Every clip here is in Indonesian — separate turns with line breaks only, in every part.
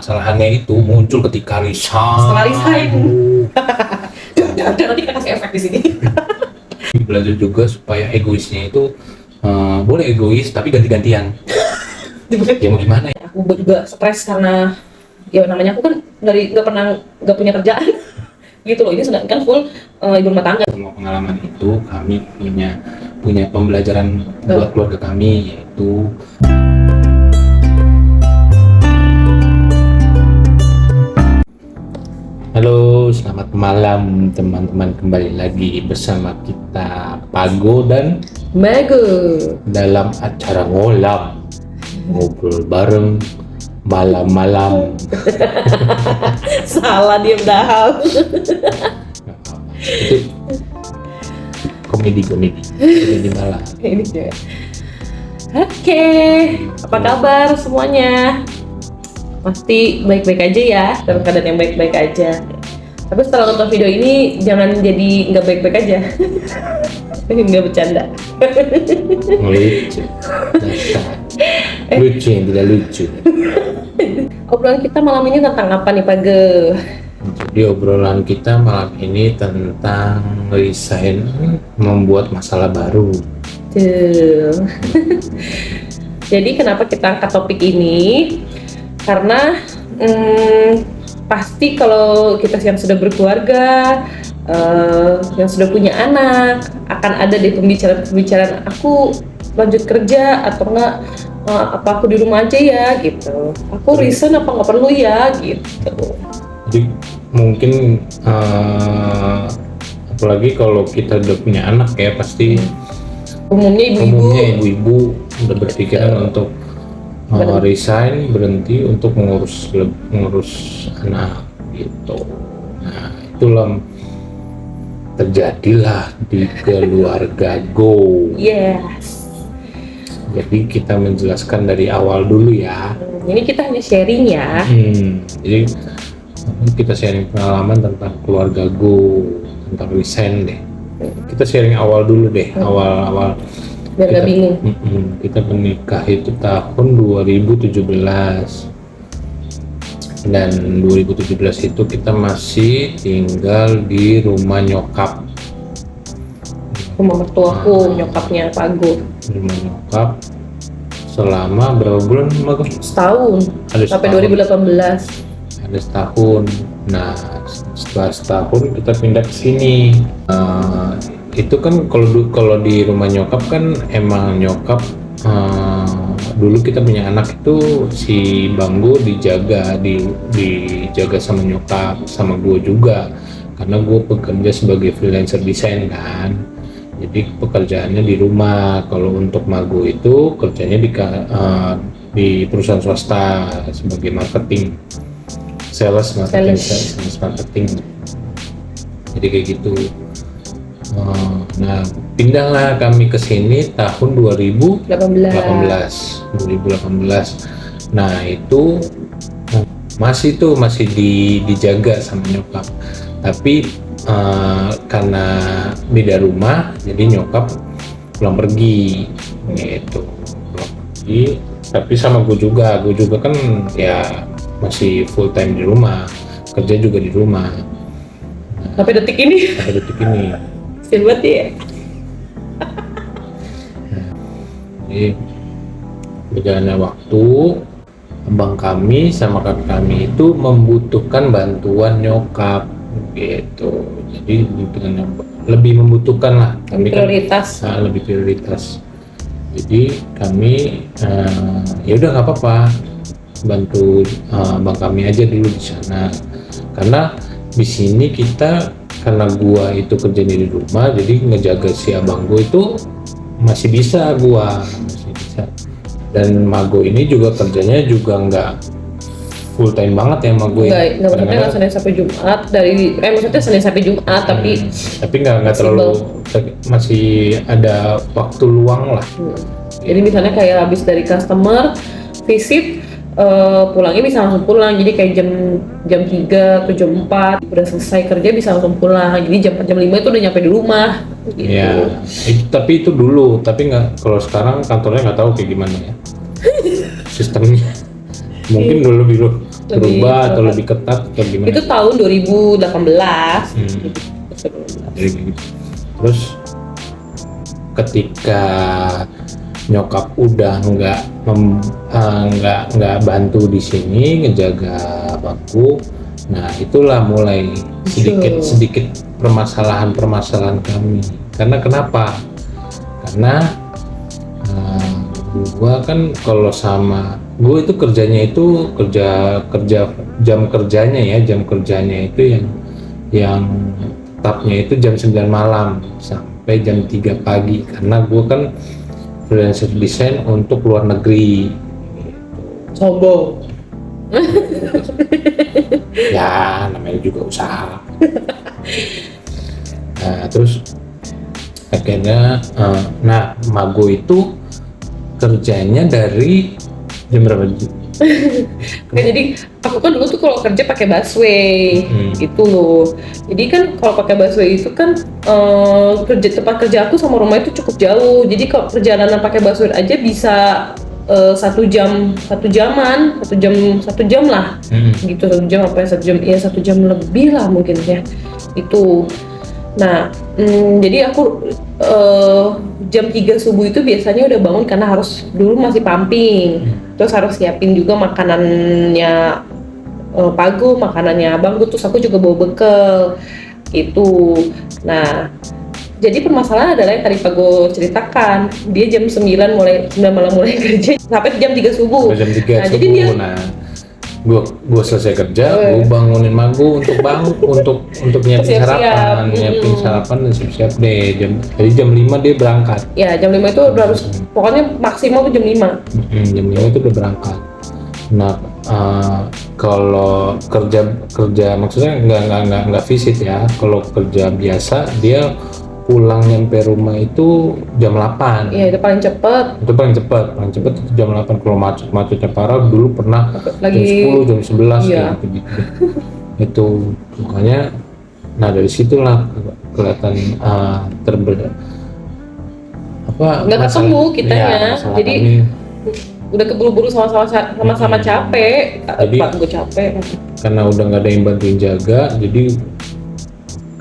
permasalahannya itu muncul ketika resign.
Setelah resign. Nanti kita kasih efek di sini.
Belajar juga supaya egoisnya itu boleh egois tapi ganti-gantian. Ya mau gimana ya?
Aku juga stres karena ya namanya aku kan nggak punya kerjaan gitu loh. Ini sedangkan full ibu rumah tangga.
Semua pengalaman itu kami punya pembelajaran buat keluarga kami, yaitu halo, selamat malam teman-teman, kembali lagi bersama kita Pago dan
Mago
dalam acara ngobrol bareng malam-malam.
salah diam dahal.
Itu komedi malam.
Ini dia. Oke, apa kabar semuanya? Pasti baik-baik aja ya, dalam keadaan yang baik-baik aja. Tapi setelah nonton video ini jangan jadi nggak baik-baik aja. Nggak bercanda.
Lucu, dasar. Lucu yang tidak lucu.
Obrolan kita malam ini tentang apa nih, Page?
Jadi obrolan kita malam ini tentang resign membuat masalah baru.
Tuh. Jadi kenapa kita angkat topik ini? Karena pasti kalau kita yang sudah berkeluarga, yang sudah punya anak, akan ada deh pembicaraan aku lanjut kerja atau enggak, apa aku di rumah aja ya gitu. Aku resign apa nggak perlu ya gitu.
Jadi mungkin apalagi kalau kita udah punya anak ya, pasti
Umumnya
ibu-ibu udah berpikiran untuk resign, berhenti untuk mengurus anak gitu. Nah, itulah terjadilah di keluarga Go.
Yes.
Jadi kita menjelaskan dari awal dulu ya.
Ini kita hanya sharing ya.
Jadi kita sharing pengalaman tentang keluarga Go, tentang resign deh. Kita sharing awal dulu deh, awal
Biar nggak bingung.
Kita menikah itu tahun 2017, dan 2017 itu kita masih tinggal di rumah nyokap,
Rumah mertuaku, nyokapnya Pago.
rumah nyokap selama berapa bulan, Mago?
Setahun.
Ada
Sampai
setahun.
2018.
Ada setahun. Nah, setelah setahun kita pindah ke sini. Itu kan kalau di rumah nyokap kan emang nyokap, dulu kita punya anak itu si Banggo dijaga sama nyokap, sama gue juga, karena gue bekerja sebagai freelancer desain kan. Jadi pekerjaannya di rumah. Kalau untuk Mago itu kerjanya di perusahaan swasta sebagai marketing, sales marketing. Jadi kayak gitu. Nah, pindahlah kami ke sini tahun 2018. Nah, itu masih dijaga sama nyokap. Tapi karena beda rumah, jadi nyokap pulang pergi gitu. Tapi sama gue juga kan ya masih full time di rumah, kerja juga di rumah.
Sampai detik ini. Kasian banget ya.
Jadi berjalannya waktu, abang kami sama kakak kami itu membutuhkan bantuan nyokap gitu. Jadi lebih membutuhkan lah. Kami
Prioritas.
kan lebih prioritas. Jadi kami ya udah nggak apa-apa, bantu abang kami aja dulu di sana. Karena di sini karena gua itu kerjanya di rumah, jadi ngejaga si abang gua itu masih bisa. Dan Mago ini juga kerjanya juga nggak full time banget ya Mago ya.
Nggak maksudnya Senin sampai Jumat maksudnya Senin sampai Jumat tapi
nggak terlalu, masih ada waktu luang lah.
Jadi misalnya kayak habis dari customer visit, pulangnya bisa langsung pulang. Jadi kayak jam 3 atau jam 4 udah selesai kerja bisa langsung pulang. Jadi jam 4 jam 5 itu udah nyampe di rumah gitu.
Ya, tapi itu dulu. Tapi nggak, kalau sekarang kantornya nggak tahu kayak gimana ya sistemnya. Mungkin dulu berubah atau lebih ketat atau gimana?
Itu tahun 2018.
Jadi gitu. Terus ketika nyokap udah nggak bantu di sini ngejaga bangku, nah itulah mulai sedikit permasalahan kami. Karena kenapa? Karena gua kan kalau sama gue itu kerjanya itu kerja jam kerjanya itu yang tetapnya itu jam 9 malam sampai jam 3 pagi, karena gue kan freelancer desain untuk luar negeri.
Sombong.
Ya namanya juga usaha. Nah terus akhirnya Mago itu kerjanya dari jam berapa?
Nah, jadi aku kan dulu tuh kalau kerja pakai busway gitu loh. Jadi kan kalau pakai busway itu kan tempat kerja aku sama rumah itu cukup jauh. Jadi kalau perjalanan pakai busway aja bisa 1 jam lah gitu, 1 jam apa 1 jam ya 1 jam lebih lah mungkin ya itu. Nah jadi aku jam 3 subuh itu biasanya udah bangun karena harus dulu masih pumping, terus harus siapin juga makanannya Pago, makanannya abangku, terus aku juga bawa bekal gitu. Nah jadi permasalahan adalah yang tadi Pago ceritakan, dia jam 9 malam mulai kerja sampai jam 3 subuh.
Jam 3
nah,
subuh.
Jadi dia
Gue selesai kerja, gue bangunin Mago untuk nyiapin sarapan dan siap-siap deh. Jadi jam 5 dia berangkat.
Ya jam 5 itu udah harus, pokoknya maksimal tuh jam 5.
Jam 5 itu udah berangkat. Nah kalau kerja maksudnya nggak visit ya. Kalau kerja biasa dia pulang nyampe rumah itu jam 8.
Iya, itu paling cepat.
Itu paling cepat itu jam 8. Kalau macetnya parah dulu pernah lagi jam 10, jam 11
iya.
gitu. Itu makanya dari situlah kelihatan
nggak ketemu kitanya. Jadi
kami,
udah keburu-buru sama-sama capek.
Jadi
gue capek
karena udah nggak ada yang bantuin jaga, jadi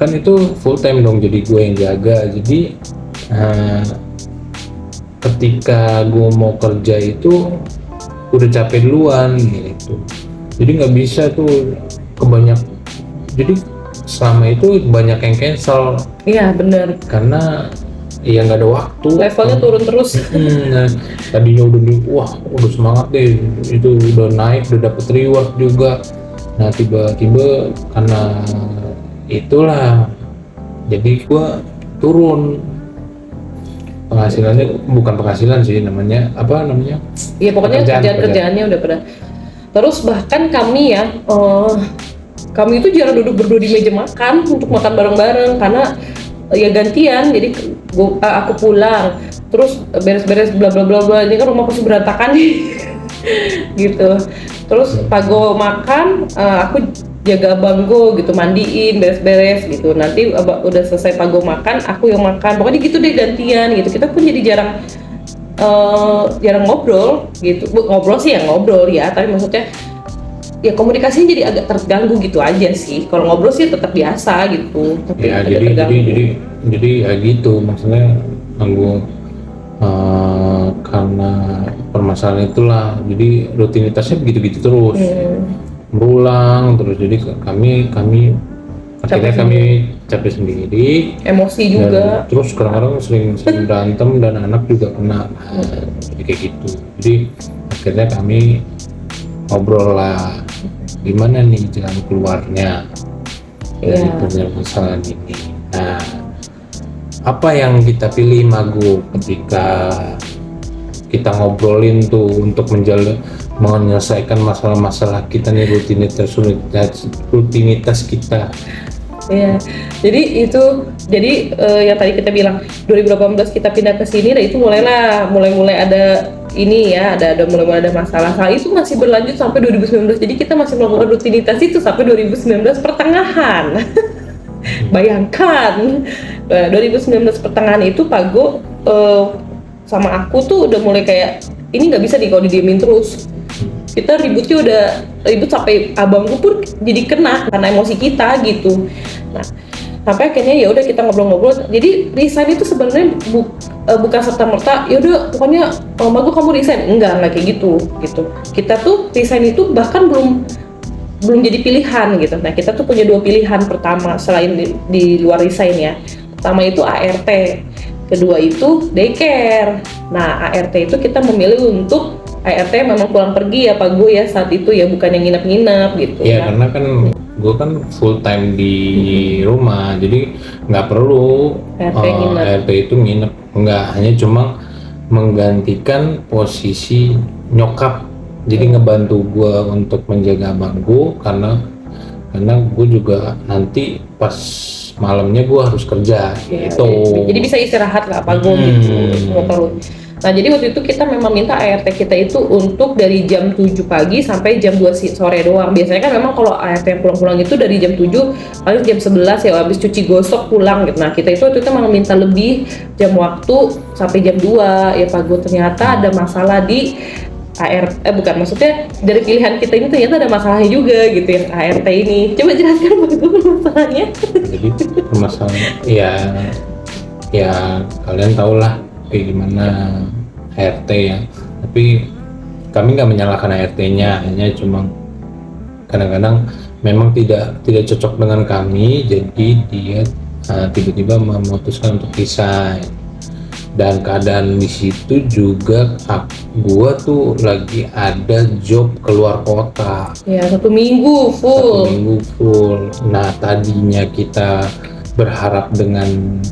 kan itu full time dong, jadi gue yang jaga. Jadi ketika gue mau kerja itu udah capek duluan gitu, jadi nggak bisa tuh jadi selama itu banyak yang cancel.
Iya benar,
karena ya nggak ada waktu,
levelnya turun terus.
Tadinya udah semangat deh, itu udah naik, udah dapet reward juga. Nah tiba-tiba karena itulah jadi gua turun penghasilannya, bukan penghasilan sih namanya,
Iya pokoknya kerjaannya udah pada. Terus bahkan kami kami itu jarang duduk berdua di meja makan untuk makan bareng-bareng karena ya gantian. Jadi aku pulang terus beres-beres bla bla bla bla, ini kan rumah pasti berantakan nih. Gitu. Terus Pago makan, aku jaga abangku gitu, mandiin, beres-beres gitu. Nanti udah selesai Pago makan, aku yang makan. Pokoknya gitu deh gantian gitu. Kita pun jadi jarang ngobrol gitu. Ngobrol sih ya ngobrol ya, tapi maksudnya ya komunikasinya jadi agak terganggu gitu aja sih. Kalau ngobrol sih tetap biasa gitu. Tapi
ya jadi ya gitu maksudnya ganggu. Karena permasalahan itulah, jadi rutinitasnya begitu-gitu terus. Berulang terus, jadi kami akhirnya kami capek sendiri,
emosi juga,
terus kadang-kadang sering berantem dan anak juga kena. Jadi kayak gitu. Jadi akhirnya kami ngobrol lah gimana nih jalan keluarnya dari permasalahan ini. Nah apa yang kita pilih Mago ketika kita ngobrolin tuh untuk menyelesaikan masalah-masalah kita nih, rutinitas kita.
Iya, jadi yang tadi kita bilang 2018 kita pindah ke sini, dan itu mulai ada ini ya, mulai ada masalah. Hal itu masih berlanjut sampai 2019. Jadi kita masih melakukan rutinitas itu sampai 2019 pertengahan. Bayangkan 2019 pertengahan itu Pago sama aku tuh udah mulai kayak ini nggak bisa nih kalau didiemin terus. kita ributnya udah ribut sampai abangku pun jadi kena karena emosi kita gitu. Nah sampai akhirnya ya udah kita ngobrol-ngobrol. Jadi resign itu sebenarnya bukan serta merta ya udah pokoknya bagus kamu resign, enggak kayak gitu. Kita tuh resign itu bahkan belum jadi pilihan gitu. Nah kita tuh punya 2 pilihan. Pertama selain di luar resign ya, pertama itu ART, kedua itu daycare. Nah ART itu kita memilih untuk ART memang pulang pergi ya Pak Gue ya saat itu ya, bukan yang nginep-nginep gitu
ya. Karena kan gue kan full time di rumah, jadi nggak perlu ART itu nginep, nggak, hanya cuma menggantikan posisi nyokap, jadi ngebantu gue untuk menjaga abang gue karena gue juga nanti pas malamnya gue harus kerja gitu.
Jadi bisa istirahat lah Pak Gue gitu, nggak perlu. Nah jadi waktu itu kita memang minta ART kita itu untuk dari jam 7 pagi sampai jam 2 sore doang. Biasanya kan memang kalau ART yang pulang-pulang itu dari jam 7 paling jam 11 ya habis cuci gosok pulang gitu. Nah kita itu waktu itu memang minta lebih jam waktu sampai jam 2 ya Pak Gue. Ternyata ada masalah di ART, bukan, maksudnya dari pilihan kita ini ternyata ada masalahnya juga gitu ya ART ini. Coba jelaskan Pak Gue masalahnya.
Jadi permasalahan ya kalian tau lah kayak gimana ART ya, tapi kami nggak menyalahkan ART-nya, hanya cuma kadang-kadang memang tidak cocok dengan kami, jadi dia tiba-tiba memutuskan untuk resign. Dan keadaan di situ juga gua tuh lagi ada job keluar kota
ya, 1 minggu full. Nah tadinya kita berharap dengan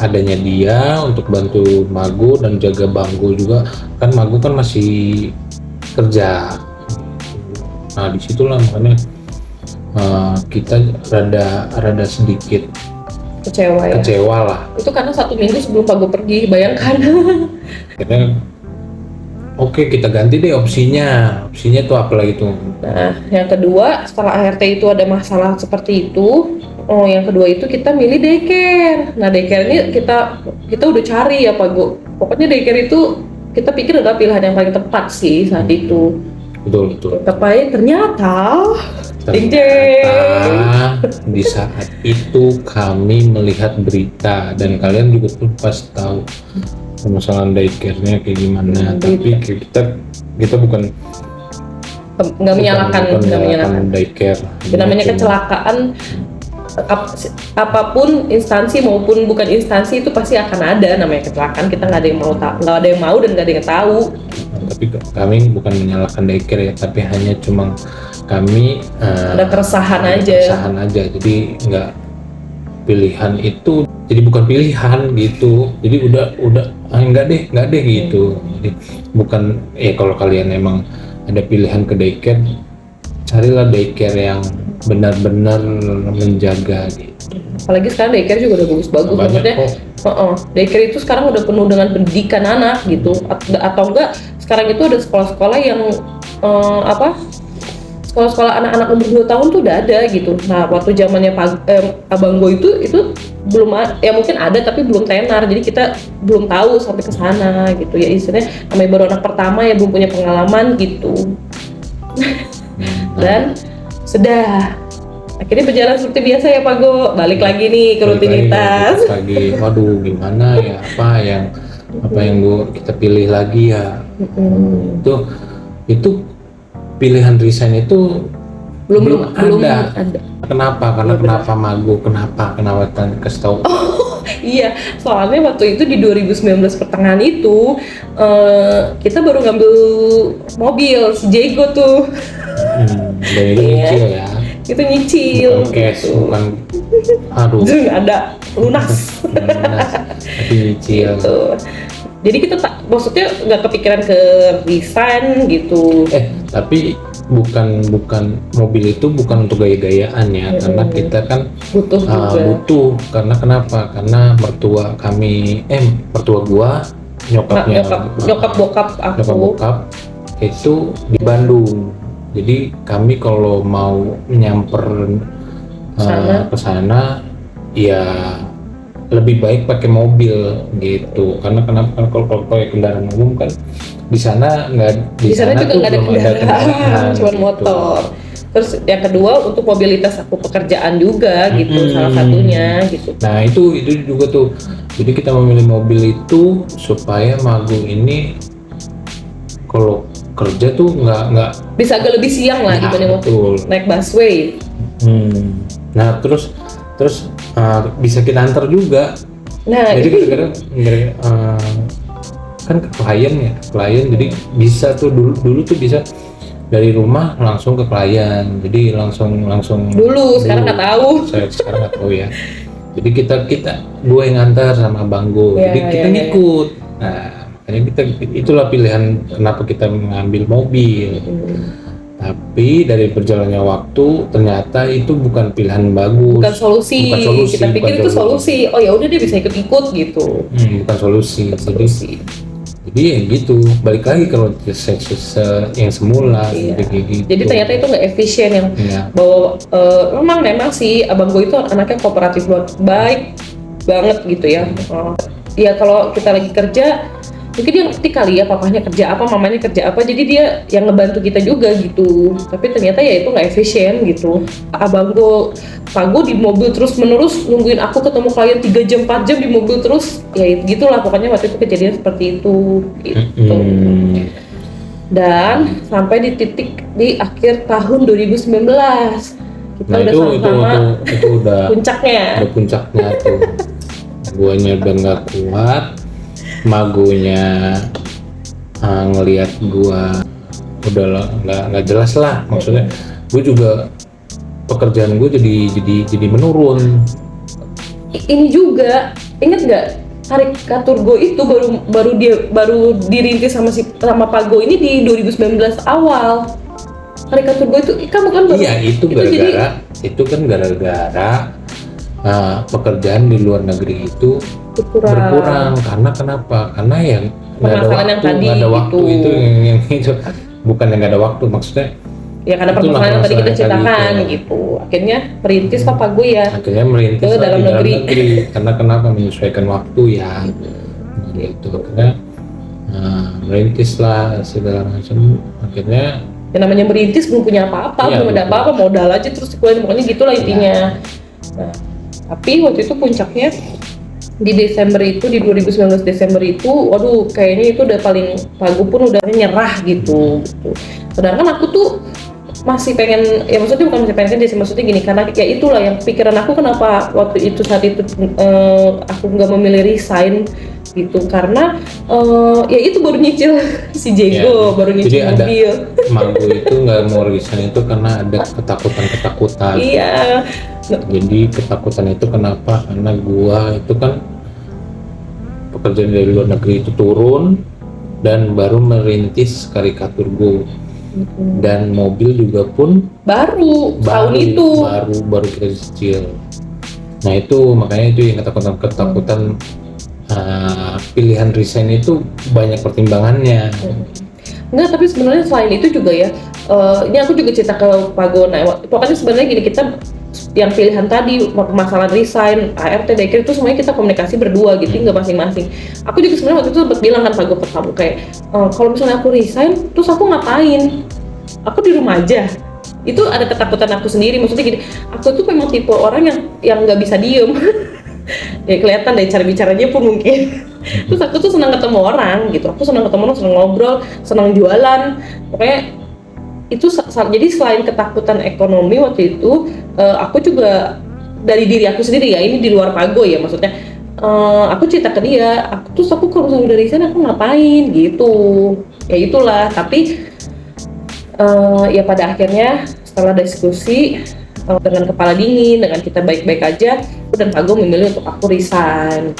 adanya dia untuk bantu Magu dan jaga Banggo juga, kan Magu kan masih kerja. Nah disitulah makanya kita rada sedikit kecewa lah. Itu karena 1 minggu sebelum Pak Gue pergi, bayangkan.
Karena oke, kita ganti deh opsinya tuh apa lagi tuh.
Nah yang kedua setelah ART itu ada masalah seperti itu, yang kedua itu kita milih daycare. Nah daycare ini kita udah cari ya Pak Gue. Pokoknya daycare itu kita pikir adalah pilihan yang paling tepat sih saat itu.
Betul.
Tapi ternyata
di saat itu kami melihat berita, dan kalian juga tuh pas tahu permasalahan daycare-nya kayak gimana. Tapi kita bukan
nggak menyalahkan
daycare.
Namanya kecelakaan, apapun instansi maupun bukan instansi itu pasti akan ada namanya kecelakaan. Kita nggak ada yang mau dan nggak ada yang tahu.
Tapi kami bukan menyalahkan daycare ya, tapi hanya cuma kami
ada keresahan aja. Jadi nggak, pilihan itu jadi bukan pilihan gitu. Jadi udah enggak deh gitu. Jadi bukan kalau kalian emang ada pilihan ke daycare, carilah daycare yang benar-benar menjaga gitu. Apalagi sekarang daycare juga udah bagus-bagus, maksudnya daycare itu sekarang udah penuh dengan pendidikan anak gitu. Atau enggak sekarang itu ada sekolah-sekolah yang sekolah-sekolah anak-anak umur 2 tahun tuh udah ada gitu. Nah waktu zamannya Abang Go itu belum ya, mungkin ada tapi belum tenar, jadi kita belum tahu sampai ke sana gitu ya. Istilahnya namanya baru anak pertama ya, belum punya pengalaman gitu. Dan sudah akhirnya berjalan seperti biasa ya Pak Go, balik lagi nih ke rutinitas.
Waduh gimana ya, apa yang kita pilih lagi ya. Itu pilihan resign itu belum ada. Kenapa Magu? Kenapa kasih tahu?
Iya, soalnya waktu itu di 2019 pertengahan itu kita baru ngambil mobil si Jego tuh.
Dari nyicil ya.
Itu nyicil.
Bukan cash, bukan. Aduh.
Nggak ada lunas.
Tapi nyicil.
Gitu. Jadi kita maksudnya nggak kepikiran ke resign gitu.
Tapi bukan mobil itu bukan untuk gaya-gayaan ya, karena kita kan butuh. Karena kenapa? Karena mertua gua, nyokap bokap itu di Bandung. Jadi kami kalau mau nyamper ke sana ya lebih baik pakai mobil gitu. Karena kenapa? Kalau pakai kendaraan umum kan di sana nggak,
Di sana juga
tuh
nggak ada
belum
kendaraan, cuma
gitu.
motor. Terus yang kedua untuk mobilitas aku pekerjaan juga gitu, salah satunya gitu.
Nah itu juga tuh. Jadi kita memilih mobil itu supaya magang ini kalau kerja tuh nggak
Bisa agak lebih siang lah
ya,
dibanding waktu
betul.
naik busway.
Nah terus bisa kita antar juga.
Nah
Jadi
itu
kadang-kadang kan ke klien, jadi bisa tuh dulu tuh bisa dari rumah langsung ke klien, jadi langsung
dulu, sekarang nggak tahu.
Saya sekarang nggak tahu ya. Jadi kita gue yang ngantar sama Banggo,
Ya,
jadi kita
ya, ya.
ngikut. Nah makanya itulah pilihan kenapa kita mengambil mobil. Tapi dari berjalannya waktu ternyata itu bukan pilihan bagus.
Bukan solusi. Kita pikir itu solusi. Oh ya udah dia bisa ikut-ikut gitu.
Bukan solusi. Jadi ya gitu. Balik lagi kalau yang semula.
Iya.
Gitu.
Jadi ternyata itu nggak efisien yang bawa. Memang sih abang gue itu anaknya kooperatif baik banget gitu ya. Ya kalau kita lagi kerja mungkin dia ngerti kali ya papahnya kerja apa, mamanya kerja apa, jadi dia yang ngebantu kita juga gitu. Tapi ternyata ya itu nggak efisien gitu. Abang gue Pago di mobil terus menerus nungguin aku ketemu klien 3 jam 4 jam di mobil terus, ya gitulah pokoknya waktu itu kejadian seperti itu gitu. Dan sampai di titik di akhir tahun 2019 kita udah sama-sama
itu udah
puncaknya
tuh. Guanya udah nggak kuat, magonya ngelihat gua udah nggak jelas lah, maksudnya gue juga pekerjaan gue jadi menurun.
Ini juga inget nggak karikatur gue itu baru dirintis sama Pago ini di 2019 awal. Karikatur gue itu kamu kan baru,
itu kan gara-gara pekerjaan di luar negeri itu berkurang. Karena kenapa? Karena yang nggak ada waktu itu yang itu bukan yang nggak ada waktu, maksudnya
ya karena permasalahan yang tadi kita ceritakan gitu. Akhirnya merintis Papa gue ya.
Akhirnya merintis
ke dalam negeri.
Karena kenapa? Menyesuaikan waktu ya. Gitu. Akhirnya merintis lah segala macam. Akhirnya
yang namanya merintis belum punya apa-apa, belum ada apa-apa, modal aja terus dikeluarin, pokoknya gitulah intinya. Nah, tapi waktu itu puncaknya di Desember itu, di 2019 Desember itu, waduh kayaknya itu udah paling Pago pun udah nyerah gitu. Sedangkan aku tuh masih pengen, ya maksudnya bukan masih pengen kerja sih, maksudnya gini, karena ya itulah yang pikiran aku kenapa waktu itu saat itu aku nggak memilih resign gitu, karena ya itu baru nyicil si Jego, baru nyicil mobil.
Mago itu nggak mau resign itu karena ada ketakutan.
Iya.
Jadi ketakutan itu kenapa? Karena gua itu kan pekerjaan dari luar negeri itu turun dan baru merintis karikatur gua. Dan mobil juga pun baru tahun itu baru kita cicil. Nah itu makanya itu yang ketakutan pilihan resign itu banyak pertimbangannya.
Enggak, tapi sebenarnya selain itu juga ya, ini aku juga cerita ke Pago. Nah, pokoknya sebenarnya gini, kita yang pilihan tadi masalah resign, ART, DKR itu semuanya kita komunikasi berdua gitu, nggak masing-masing. Aku juga sebenarnya waktu itu sempat bilang kan Pago pertama kayak kalau misalnya aku resign, terus aku ngapain? Aku di rumah aja. Itu ada ketakutan aku sendiri. Maksudnya gini, aku tuh memang tipe orang yang nggak bisa diem. Ya kelihatan dari cara bicaranya pun mungkin. Terus aku tuh senang ketemu orang gitu. Aku senang ketemu orang, senang ngobrol, senang jualan. Pokoknya itu jadi selain ketakutan ekonomi waktu itu, aku juga dari diri aku sendiri ya, ini di luar Pago ya, maksudnya aku cerita ke dia, aku kalau misalnya udah resign aku ngapain gitu. Ya itulah, tapi ya pada akhirnya setelah diskusi dengan kepala dingin, dengan kita baik-baik aja, dan Pago memilih untuk aku resign.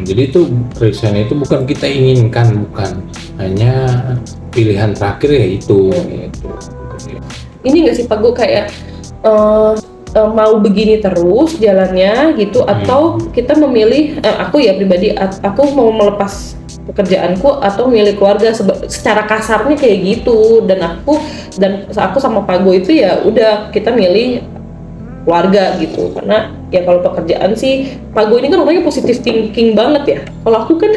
Jadi itu resign itu bukan kita inginkan, bukan, hanya pilihan terakhir ya itu. Gitu.
Ini nggak sih Pago kayak mau begini terus jalannya gitu, atau kita memilih, aku ya pribadi, aku mau melepas pekerjaanku atau milik keluarga, secara kasarnya kayak gitu. Dan aku sama Pago itu ya udah kita milih keluarga gitu. Karena ya kalau pekerjaan sih Pago ini kan orangnya positive thinking banget ya. Kalau aku kan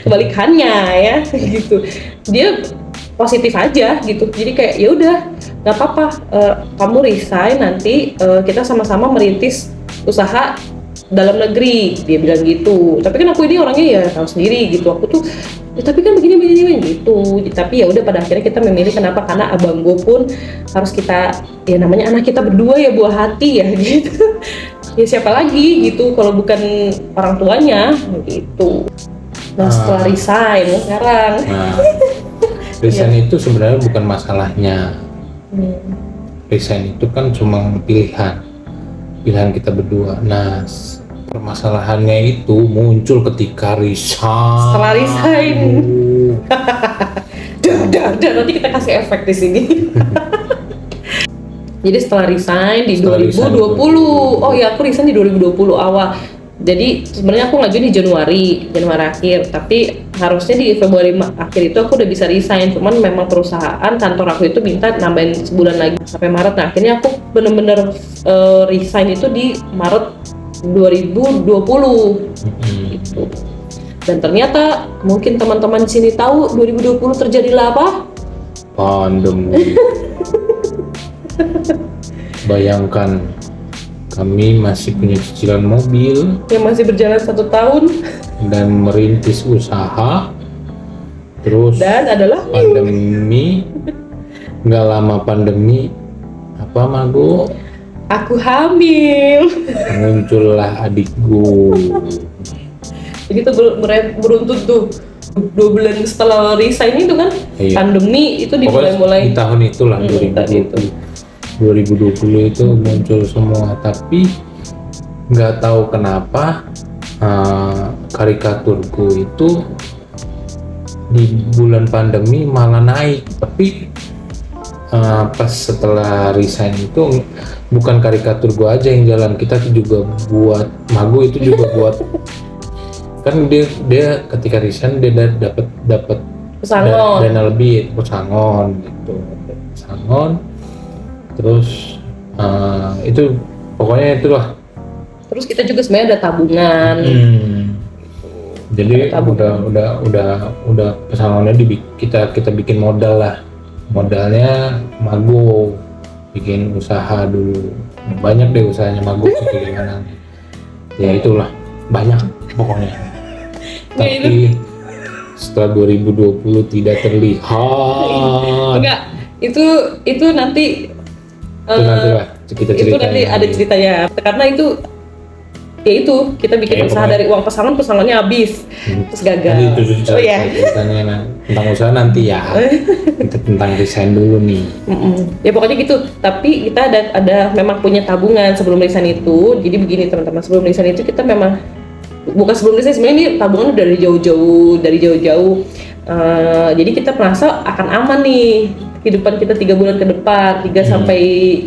kebalikannya ya gitu. Dia positif aja gitu. Jadi kayak ya udah nggak apa-apa, kamu resign nanti kita sama-sama merintis usaha dalam negeri, dia bilang gitu. Tapi kan aku ini orangnya ya tahu sendiri gitu. Aku tuh ya, tapi kan begini gitu. Tapi ya udah pada akhirnya kita memilih. Kenapa? Karena abang gue pun harus kita, ya namanya anak kita berdua ya, buah hati ya gitu. Ya siapa lagi gitu kalau bukan orang tuanya gitu. Nah setelah resign sekarang.
Nah, resign itu sebenarnya bukan masalahnya. Resign itu kan cuma pilihan kita berdua. Nah, permasalahannya itu muncul ketika resign.
Setelah resign. Dan nanti kita kasih efek di sini. Jadi setelah resign di 2020. Oh ya, aku resign di 2020 awal. Jadi sebenarnya aku ngajuin di Januari akhir, tapi harusnya di Februari akhir itu aku udah bisa resign. Cuman memang perusahaan kantor aku itu minta nambahin sebulan lagi sampai Maret. Nah akhirnya aku bener-bener resign itu di Maret 2020 gitu. Dan ternyata mungkin teman-teman di sini tahu 2020 terjadilah apa?
Pandemi. Bayangkan, kami masih punya cicilan mobil
Yang masih berjalan 1 tahun
dan merintis usaha, terus
dan adalah
pandemi. Nggak lama pandemi, apa Mago?
aku hamil.
Muncullah adikku.
Jadi tuh beruntun tuh 2 bulan setelah resign itu kan,
Iya.
Pandemi itu dimulai-mulai
di tahun itulah, 2020 itu muncul semua. Tapi nggak tahu kenapa karikaturku itu di bulan pandemi malah naik. Tapi pas setelah resign itu bukan karikatur gua aja yang jalan, kita tuh juga buat Mago itu juga buat kan dia ketika resign dia dapat
pesangon.
dana lebih, pesangon gitu, pesangon. Terus itu pokoknya itulah.
Terus kita juga sebenarnya ada tabungan.
Jadi udah pesangonnya kita bikin modal lah. Modalnya Mago bikin usaha dulu. Banyak deh usahanya Mago sih gimana. Ya itulah, banyak pokoknya. Tapi setelah 2020 tidak terlihat.
Enggak, itu nanti
Itu nanti lah kita
itu
ceritain.
nanti ada ceritanya. Karena itu ya itu kita bikin usaha dari uang pesangonnya habis, terus gagal.
Nanti itu
Oh ya.
ceritanya tentang usaha nanti ya. Kita tentang resign dulu nih.
Ya pokoknya gitu. Tapi kita ada memang punya tabungan sebelum resign itu. Jadi begini teman-teman, sebelum resign itu kita memang bukan sebelum resign, sebenarnya ini tabungan udah dari jauh-jauh. Jadi kita merasa akan aman nih kehidupan kita 3 bulan ke depan, 3 sampai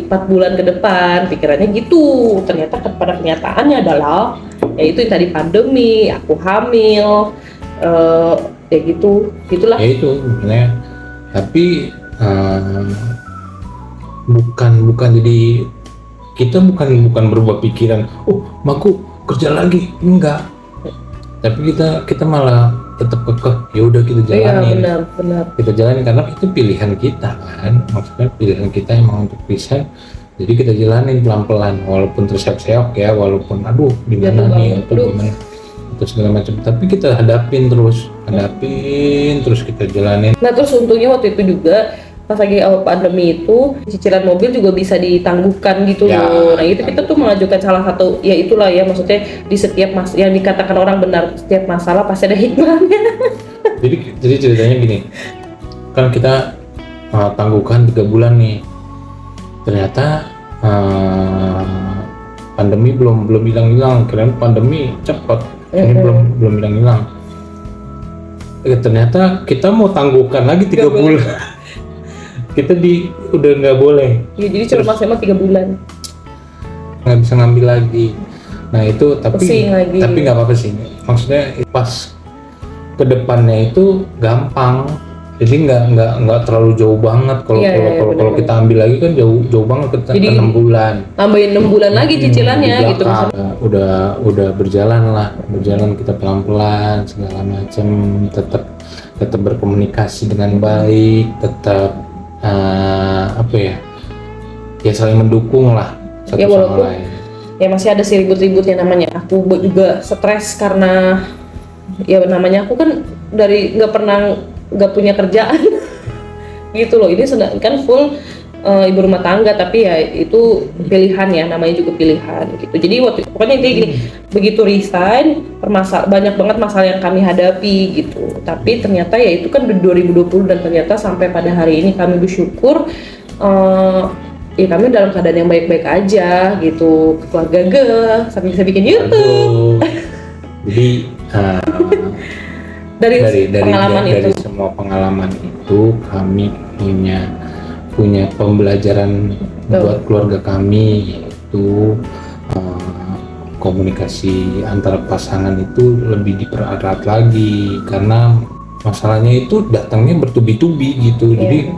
4 bulan ke depan, pikirannya gitu. Ternyata pada kenyataannya adalah yaitu yang tadi pandemi, aku hamil, ya gitulah.
Ya itu sebenarnya. Tapi bukan jadi kita bukan berubah pikiran. Oh, Maku kerja lagi, enggak. Tapi kita malah tetap kekeh. Ya udah kita jalanin.
Iya benar.
Kita jalanin karena itu pilihan kita kan. Maksudnya pilihan kita emang untuk resign. Jadi kita jalanin pelan-pelan, walaupun terseok-seok ya, walaupun aduh gimana nih atau gimana itu segala macam. Tapi kita hadapin terus kita jalanin.
Nah terus untungnya waktu itu juga pas lagi awal pandemi itu cicilan mobil juga bisa ditangguhkan gitu
Ya,
loh. Nah itu kita tuh mengajukan salah satu, ya itulah ya, maksudnya di setiap yang dikatakan orang benar, setiap masalah pasti ada hikmahnya.
Jadi ceritanya gini, kan kita tangguhkan 3 bulan nih. Ternyata pandemi belum hilang-hilang. Kirain pandemi cepat, ini belum hilang-hilang. Ternyata kita mau tangguhkan lagi 3 bulan. Kita udah nggak boleh.
Ya, jadi cuma maksimal 3 bulan.
Nggak bisa ngambil lagi. Nah itu tapi nggak apa-apa sih. Maksudnya pas kedepannya itu gampang. Jadi nggak terlalu jauh banget kalau
Iya, iya,
kalau kalau
benar-benar.
kita ambil lagi kan jauh banget ke
Jadi
6 bulan.
Nambahin 6 bulan lagi
Di
cicilannya gitu.
belakang udah berjalan kita pelan-pelan segala macam, tetap berkomunikasi dengan baik, tetap apa ya, ya saling mendukung lah satu
Ya,
sama
walaupun
lain.
ya masih ada sih ribut-ributnya namanya. Aku juga stres karena ya namanya aku kan dari nggak punya kerjaan gitu loh. Ini sedang kan full ibu rumah tangga, tapi ya itu pilihan ya, namanya juga pilihan gitu. Jadi pokoknya intinya gini, begitu resign banyak banget masalah yang kami hadapi gitu. Tapi ternyata ya itu kan di 2020 dan ternyata sampai pada hari ini kami bersyukur ya kami dalam keadaan yang baik-baik aja gitu, keluarga sampai bisa bikin YouTube.
Aduh. Jadi
dari pengalaman
dari
itu.
semua pengalaman itu kami punya pembelajaran buat keluarga kami, yaitu komunikasi antara pasangan itu lebih dipererat lagi, karena masalahnya itu datangnya bertubi-tubi gitu. Jadi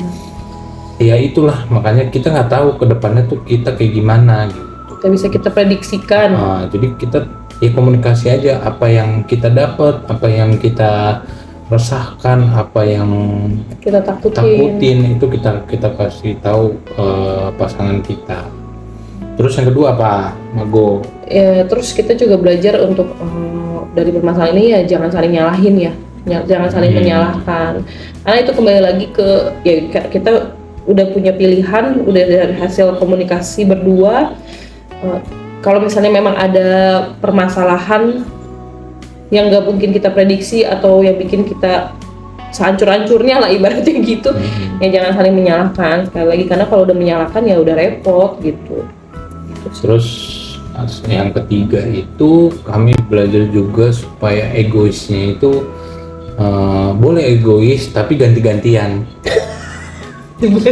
ya itulah makanya kita nggak tahu ke depannya tuh kita kayak gimana gitu.
Gak bisa kita prediksikan.
Jadi kita ya komunikasi aja, apa yang kita dapat, apa yang kita resahkan, apa yang
Kita
takutin itu kita kasih tahu pasangan kita. Terus yang kedua apa, Mago?
Ya, terus kita juga belajar untuk dari permasalahan ini ya jangan saling nyalahin ya, jangan saling menyalahkan. Karena itu kembali lagi ke ya kita udah punya pilihan, udah dari hasil komunikasi berdua. Kalau misalnya memang ada permasalahan yang nggak mungkin kita prediksi atau yang bikin kita sehancur-hancurnya lah ibaratnya gitu, ya jangan saling menyalahkan sekali lagi, karena kalau udah menyalahkan ya udah repot gitu.
Terus yang ketiga itu kami belajar juga supaya egoisnya itu boleh egois tapi ganti-gantian.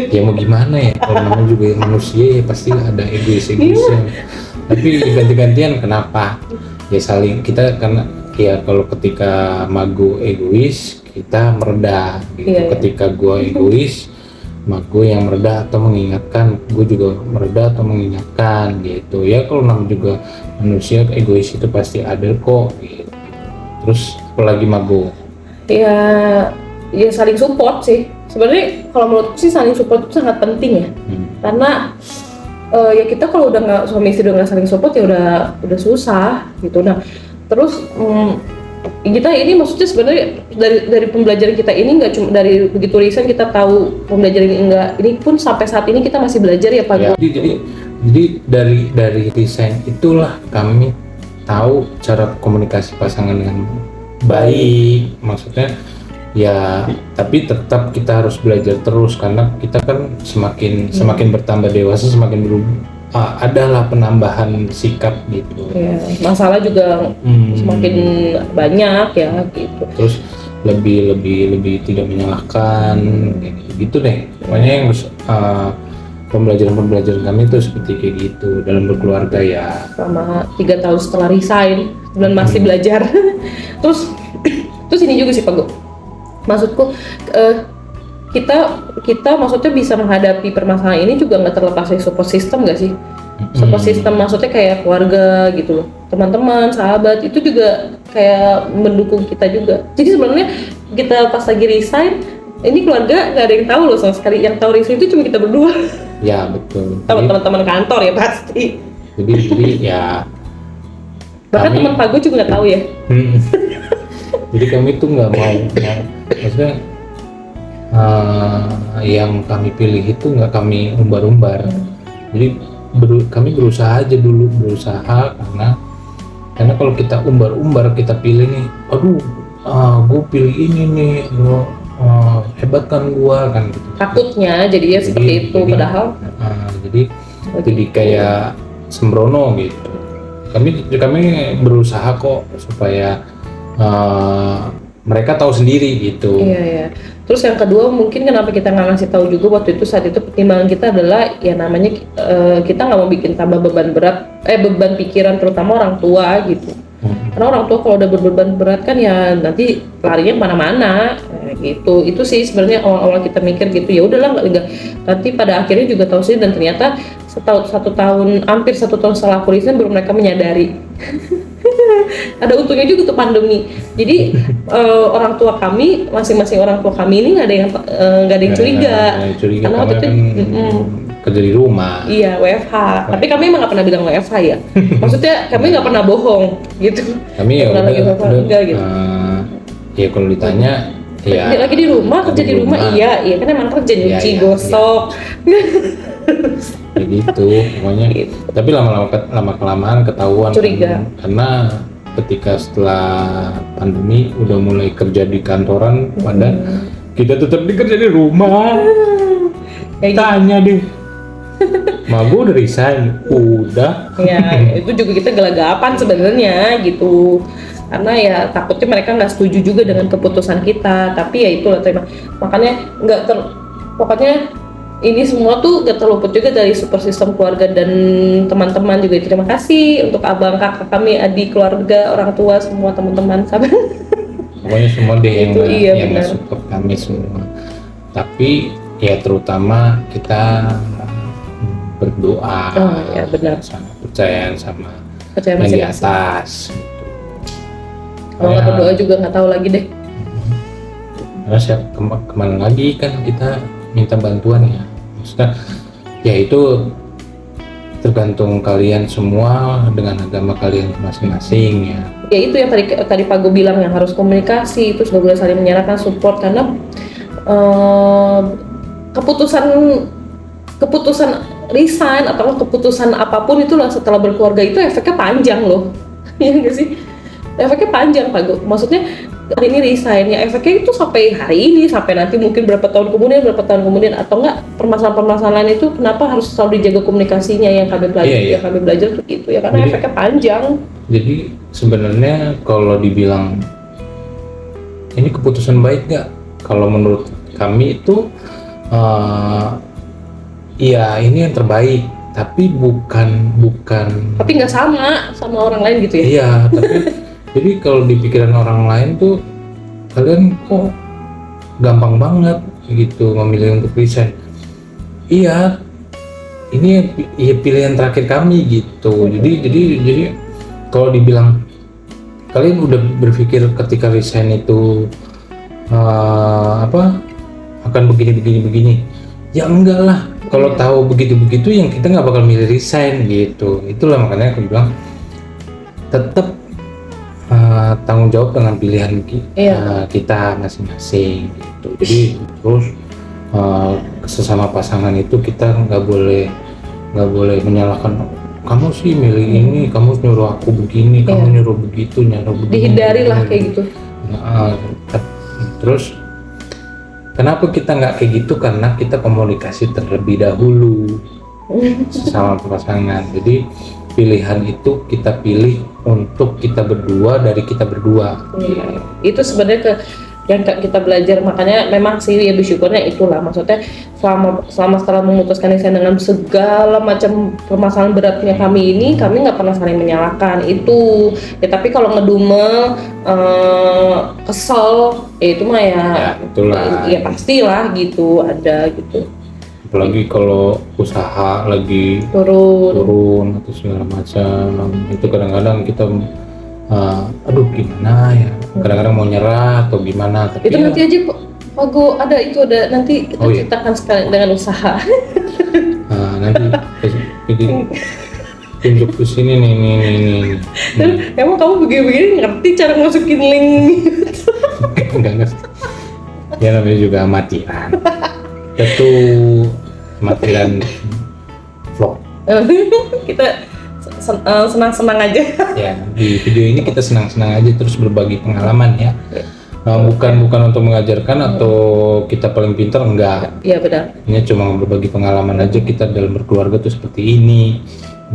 Ya mau gimana ya, kalau namanya juga manusia ya pasti ada egoisnya. Tapi ganti-gantian kenapa? Ya saling kita, karena ya kalau ketika Mago egois kita mereda gitu. Ketika gua egois, Mago yang mereda atau mengingatkan, gue juga mereda atau mengingatkan gitu. Ya kalau namanya juga manusia egois itu pasti ada kok gitu. Terus apalagi Mago?
Ya saling support sih. Sebenarnya kalau menurutku sih saling support itu sangat penting ya. Karena ya kita kalau udah nggak, suami istri udah nggak saling support ya udah susah gitu. Nah terus kita ini maksudnya sebenarnya dari pembelajaran kita ini nggak cuma dari begitu resign kita tahu pembelajaran ini pun sampai saat ini kita masih belajar ya Pak.
Ya, jadi dari resign itulah kami tahu cara komunikasi pasangan dengan baik. Maksudnya ya tapi tetap kita harus belajar terus, karena kita kan semakin bertambah dewasa semakin adalah penambahan sikap gitu.
Ya, masalah juga semakin banyak ya gitu.
Terus lebih tidak menyalahkan gitu deh. Pokoknya yang pembelajaran kami itu seperti kayak gitu dalam berkeluarga ya.
Selama 3 tahun setelah resign dan masih belajar. terus ini juga sih Pak Go. Maksudku kita maksudnya bisa menghadapi permasalahan ini juga nggak terlepas dari support system nggak sih? Support system maksudnya kayak keluarga gitu loh, teman-teman, sahabat itu juga kayak mendukung kita juga. Jadi sebenarnya kita pas lagi resign, ini keluarga nggak ada yang tahu loh sama sekali. Yang tahu resign itu cuma kita berdua.
Ya betul.
Sama teman-teman kantor ya pasti.
Jadi ya.
Bahkan teman Pak Go juga nggak tahu ya.
Jadi kami tuh nggak mau, maksudnya yang kami pilih itu nggak kami umbar-umbar. Jadi kami berusaha karena kalau kita umbar-umbar, kita pilih nih, aduh gue pilih ini nih, hebat kan gue kan gitu.
Takutnya jadinya seperti itu, padahal
jadi kayak sembrono gitu. Kami berusaha kok supaya mereka tahu sendiri gitu.
Iya. Terus yang kedua mungkin kenapa kita nggak ngasih tahu juga waktu itu, saat itu pertimbangan kita adalah ya namanya kita nggak mau bikin tambah beban pikiran terutama orang tua gitu. Karena orang tua kalau udah berbeban berat kan ya nanti larinya kemana-mana gitu. Itu sih sebenarnya awal-awal kita mikir gitu, ya udahlah nggak, nanti pada akhirnya juga tahu sih, dan ternyata hampir satu tahun setelah aku resign baru mereka menyadari. Ada untungnya juga tuh pandemi. Jadi orang tua kami, masing-masing orang tua kami ini nggak ada yang curiga. Karena waktu itu
kerja di rumah.
Iya, WFH. Tapi kami emang nggak pernah bilang WFH ya. Maksudnya kami nggak pernah bohong gitu.
Kami ya
udah enggak gitu.
Ya kalau ditanya ya
lagi di rumah, kerja di rumah. Iya kan emang kerja nyuci, gosok.
Gitu pokoknya gitu. Tapi lama kelamaan ketahuan
curiga
karena ketika setelah pandemi udah mulai kerja di kantoran, pada kita tetap dikerja di rumah. Tanya deh, gue udah resign, udah.
Ya itu juga kita gelagapan sebenarnya gitu, karena ya takutnya mereka nggak setuju juga dengan keputusan kita. Tapi ya itulah terima, makanya pokoknya ini semua tuh gak terluput juga dari support system keluarga dan teman-teman juga. Terima kasih untuk abang, kakak kami, adik, keluarga, orang tua, semua teman-teman, sahabat.
Pokoknya semua deh yang support kami semua. Tapi ya terutama kita berdoa,
ya benar,
sama percaya sama
yang
di atas. Gitu.
Kalau nggak berdoa juga nggak tahu lagi deh.
Karena kemana lagi kan kita minta bantuan ya, maksudnya ya itu tergantung kalian semua dengan agama kalian masing-masing ya. Ya itu yang tadi Pak Go bilang, yang harus komunikasi, terus nggak boleh saling menyalahkan, support, karena keputusan resign atau keputusan apapun itulah setelah berkeluarga itu efeknya panjang loh. Iya nggak sih? Efeknya panjang Pak Go. Maksudnya hari ini resign ya efeknya itu sampai hari ini, sampai nanti mungkin berapa tahun kemudian, atau enggak permasalahan itu kenapa harus selalu dijaga komunikasinya yang kami belajar, yang kami belajar tuh gitu ya, karena efeknya panjang. Jadi sebenarnya kalau dibilang ini keputusan baik nggak? Kalau menurut kami itu ya ini yang terbaik, tapi bukan tapi nggak sama orang lain gitu ya. Iya, tapi jadi kalau di pikiran orang lain tuh kalian kok gampang banget gitu memilih untuk resign. Iya, ini ya pilihan terakhir kami gitu. Jadi kalau dibilang kalian udah berpikir ketika resign itu akan begini, ya enggak lah. Kalau tahu begitu yang kita nggak bakal milih resign gitu. Itulah makanya aku bilang tetap tanggung jawab dengan pilihan kita masing-masing gitu. Jadi terus sesama pasangan itu kita nggak boleh menyalahkan, kamu sih milih ini, kamu nyuruh aku begini, kamu nyuruh begitu, dihindari lah kayak gitu. Terus kenapa kita nggak kayak gitu? Karena kita komunikasi terlebih dahulu sesama pasangan. Jadi pilihan itu kita pilih untuk kita berdua, dari kita berdua. Itu sebenarnya yang kita belajar, makanya memang sih ya bersyukurnya itulah, maksudnya selama setelah memutuskan resign dengan segala macam permasalahan beratnya kami ini, kami nggak pernah saling menyalahkan itu ya. Tapi kalau ngedumel, kesel, ya itu mah ya itulah ya pastilah gitu, ada gitu. Apalagi kalau usaha lagi turun atau segala macam, itu kadang-kadang kita aduh gimana ya, kadang-kadang mau nyerah atau gimana. Tapi itu nanti aja Pak Go, ada nanti kita ceritakan sekali dengan usaha. Nanti tunjuk ke sini nih. Emang kamu begini ngerti cara masukin link? Enggak ngerti. Ya namanya juga amatiran. Itu amatiran vlog. Kita senang-senang aja. Ya, di video ini kita senang-senang aja, terus berbagi pengalaman ya. Bukan untuk mengajarkan atau kita paling pintar, enggak. Iya benar. Ini cuma berbagi pengalaman aja kita dalam berkeluarga tuh seperti ini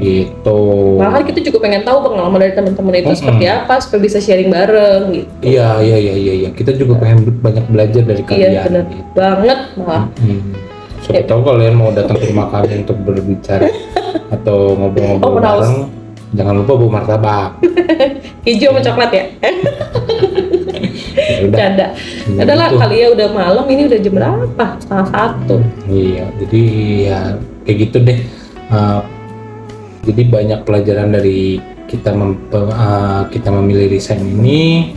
gitu. Malahan kita juga pengen tahu pengalaman dari teman-teman itu seperti apa supaya bisa sharing bareng gitu. Iya. Kita juga pengen banyak belajar dari kalian. Iya benar gitu. Banget malah. Siapa tahu kalian mau datang ke rumah kami untuk berbicara atau ngobrol-ngobrol bareng. jangan lupa bawa martabak.
Hijau sama coklat ya.
Ya udah.
Canda.
Ya
Adalah
gitu.
kali ya udah malam, ini udah jam berapa? 1:30.
Iya, jadi ya kayak gitu deh. Jadi banyak pelajaran dari kita memilih desain ini.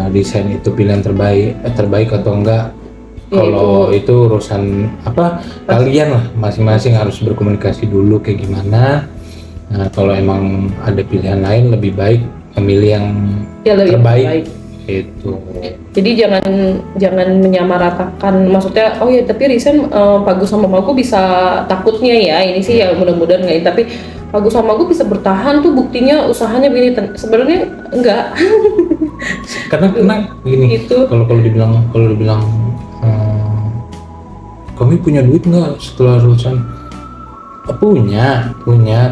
Desain itu pilihan terbaik atau enggak?
Ya,
Kalau itu urusan apa kalian lah, masing-masing harus berkomunikasi dulu kayak gimana. Kalau emang ada pilihan lain, lebih baik memilih yang
Ya lebih
terbaik.
baik.
Itu.
Jadi jangan menyamaratakan, maksudnya oh ya tapi resign Pak Gus sama Mamaku bisa, takutnya ya ini sih ya mudah-mudahan nggak, tapi Pak Gus sama Mamaku bisa bertahan tuh buktinya usahanya begini. Sebenarnya enggak.
Karena gini,
Gitu.
kalau dibilang kami punya duit nggak setelah lulusan? Punya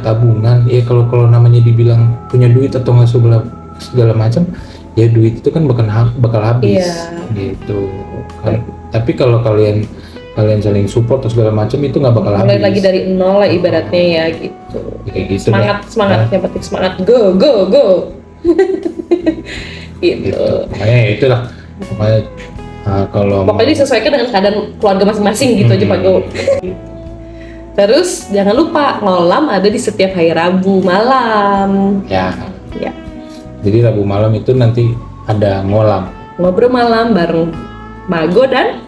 tabungan. Ya kalau namanya dibilang punya duit atau nggak segala macam, ya duit itu kan bakal habis.
Iya.
Gitu kan. Tapi kalau kalian saling support atau segala macam, itu nggak bakal
Mulai
habis.
lagi dari nol lah ibaratnya ya gitu.
Kayak gitu
Semangat, yang penting semangat, go gitu.
gitu. Makanya ya itulah. Pokoknya kalau
Pokoknya disesuaikan dengan keadaan keluarga masing-masing gitu aja Pak Go. Terus jangan lupa ngolam ada di setiap hari Rabu malam.
ya.
Ya,
Jadi Rabu malam itu nanti ada ngolam.
ngobrol malam bareng Mago dan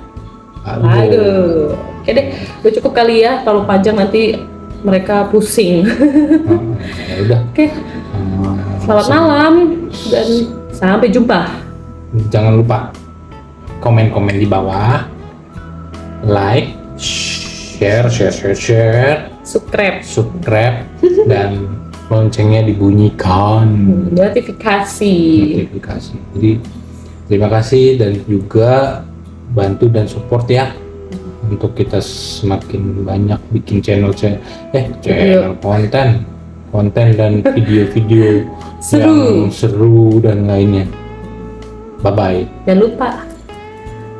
Mago. Oke deh, udah cukup kali ya. Kalau panjang nanti mereka pusing.
Ya udah.
Oke, selamat malam dan sampai jumpa.
Jangan lupa komen-komen di bawah, like, share, subscribe, dan loncengnya dibunyikan.
Notifikasi.
Jadi terima kasih dan juga bantu dan support ya untuk kita semakin banyak bikin channel konten dan video-video yang seru dan lainnya. Bye bye.
Jangan lupa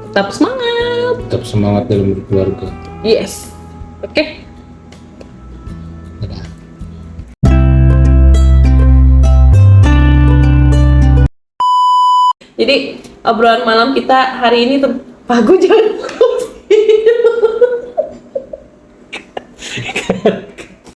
tetap semangat.
Tetap semangat dalam berkeluarga.
Yes. Oke.
Dadah.
Jadi obrolan malam kita hari ini Pak Gu jangan